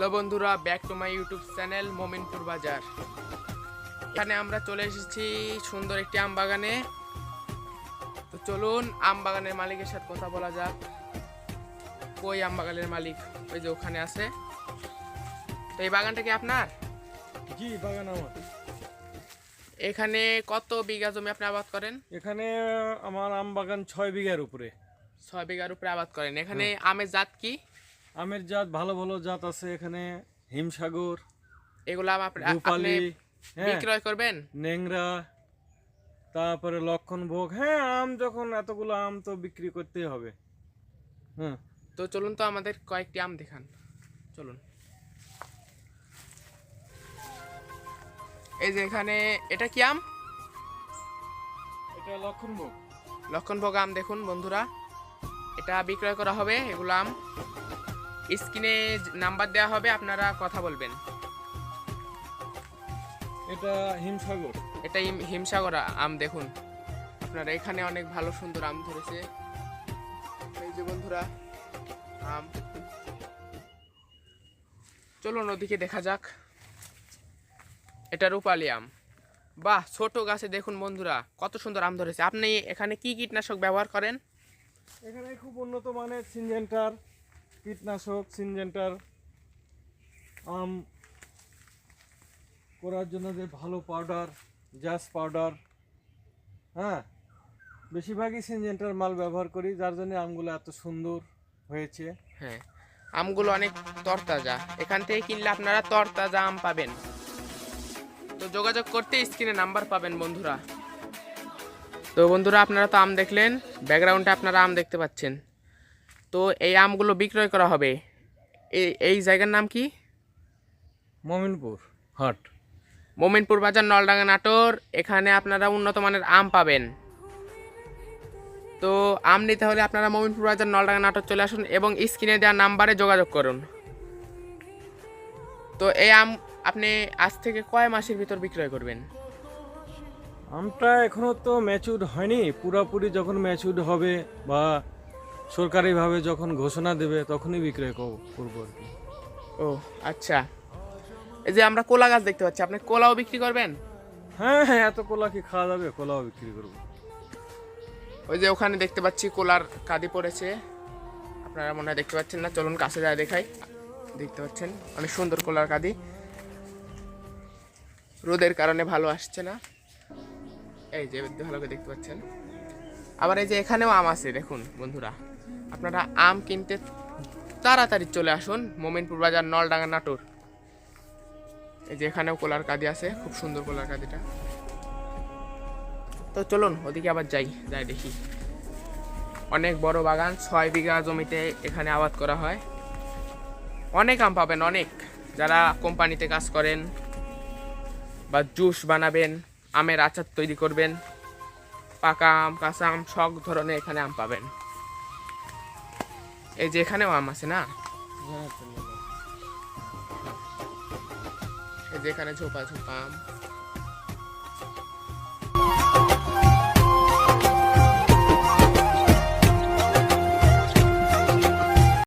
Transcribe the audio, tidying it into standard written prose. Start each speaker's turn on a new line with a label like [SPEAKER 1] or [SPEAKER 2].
[SPEAKER 1] Hello বন্ধুরা, back to my YouTube channel Mominpur বাজার। এখানে আমরা চলে এসেছি সুন্দর একটি আম বাগানে। তো চলুন আম বাগানের মালিকের সাথে কথা বলা যাক। কই আম বাগানের মালিক? ওই যে ওখানে আছে। তো এই বাগানটা কি আপনার?
[SPEAKER 2] জি, বাগান আমার।
[SPEAKER 1] এখানে কত বিঘা জমি আপনি আবাদ করেন?
[SPEAKER 2] এখানে আমার আম বাগান 6 বিঘার উপরে।
[SPEAKER 1] 6 বিঘার উপরে আবাদ করেন। এখানে আমের জাত কি?
[SPEAKER 2] আমের জাত ভালো ভালো জাত আছে এখানে। হিমসাগর,
[SPEAKER 1] এগুলো আপনি
[SPEAKER 2] রূপালী, হ্যাঁ,
[SPEAKER 1] বিক্রয় করবেন?
[SPEAKER 2] নেংরা, তারপরে লক্ষণভোগ। হ্যাঁ, আম যখন এতগুলো আম তো বিক্রি করতেই হবে। হ্যাঁ,
[SPEAKER 1] তো চলুন তো আমাদের কয়েকটি আম দেখান। চলুন। এই যে এখানে এটা কি আম?
[SPEAKER 2] এটা লক্ষণভোগ।
[SPEAKER 1] লক্ষণভোগ আম দেখুন বন্ধুরা, এটা বিক্রয় করা হবে। এগুলো আম স্ক্রিনে নাম্বার দেওয়া হবে, আপনারা কথা বলবেন।
[SPEAKER 2] এটা হিমসাগর।
[SPEAKER 1] এটা হিমসাগর আম দেখুন আপনারা, এখানে অনেক ভালো সুন্দর আম ধরেছে। এই যে বন্ধুরা আম, চলুন ওদিকে দেখা যাক। এটা রূপালী আম। বাহ, ছোট গাছে দেখুন বন্ধুরা কত সুন্দর আম ধরেছে। আপনি এখানে কি কীটনাশক ব্যবহার করেন?
[SPEAKER 2] এখানে খুব উন্নত মানের সিনজেন্টার কীটনাশক, সিনজেন্টার আম করার জন্য যে ভালো পাউডার, জাস পাউডার, হ্যাঁ, বেশিরভাগই সিনজেন্টার মাল ব্যবহার করি, যার জন্য আমগুলো এত সুন্দর হয়েছে।
[SPEAKER 1] হ্যাঁ, আমগুলো অনেক তরতাজা। এখান থেকে কিনলে আপনারা তরতাজা আম পাবেন। তো যোগাযোগ করতে স্ক্রিনে নাম্বার পাবেন বন্ধুরা। তো বন্ধুরা আপনারা তো আম দেখলেন, ব্যাকগ্রাউন্ডে আপনারা আম দেখতে পাচ্ছেন। তো এই আমগুলো বিক্রয় করা হবে। এই জায়গার নাম কি?
[SPEAKER 2] মমিনপুর হাট।
[SPEAKER 1] মোমিনপুর বাজার, নলডাঙ্গা, নাটোর। এখানে আপনারা উন্নত মানের আম পাবেন। তো আম নিতে হলে আপনারা মোমিনপুর বাজার, নলডাঙ্গা, নাটোর চলে আসুন এবং স্ক্রিনে দেওয়া নাম্বারে যোগাযোগ করুন। তো এই আম আপনি আজ থেকে কয় মাসের ভিতর বিক্রয় করবেন?
[SPEAKER 2] আমটা এখনো তো ম্যাচুর হয়নি, পুরোপুরি যখন ম্যাচুর হবে বা সরকারিভাবে যখন ঘোষণা দেবে তখনই বিক্রয় করবো আর কি।
[SPEAKER 1] ও আচ্ছা, এই যে আমরা কোলা গাছ দেখতে পাচ্ছি, আপনি কোলাও বিক্রি করবেন?
[SPEAKER 2] হ্যাঁ হ্যাঁ, এত কলা কি খাওয়া যাবে? কলাও বিক্রি করবো।
[SPEAKER 1] ওই যে ওখানে দেখতে পাচ্ছি কোলার কাঁদি পড়েছে, আপনারা মনে হয় দেখতে পাচ্ছেন না। চলুন কাছে যায় দেখাই। দেখতে পাচ্ছেন অনেক সুন্দর কোলার কাঁদি, রোদের কারণে ভালো আসছে না। এই যে ভালো করে দেখতে পাচ্ছেন। আবার এই যে এখানেও আম আছে দেখুন বন্ধুরা, আপনারা আম কিনতে তাড়াতাড়ি চলে আসুন মোমিনপুর বাজার, নলডাঙ্গা, নাটোর। এই যে এখানেও কোলার কাঁদি আছে, খুব সুন্দর কোলার কাঁদিটা। তো চলুন ওদিকে আবার যাই দেখি। অনেক বড় বাগান, 6 বিঘা জমিতে এখানে আবাদ করা হয়। অনেক আম পাবেন, অনেক। যারা কোম্পানিতে কাজ করেন বা জুস বানাবেন, আমের আচার তৈরি করবেন, পাকা আম, কাঁচা আম, সব ধরনের এখানে আম পাবেন। এই যে এখানেও আম আছে না, এই যে এখানে ঝোপা ঝোপা আম।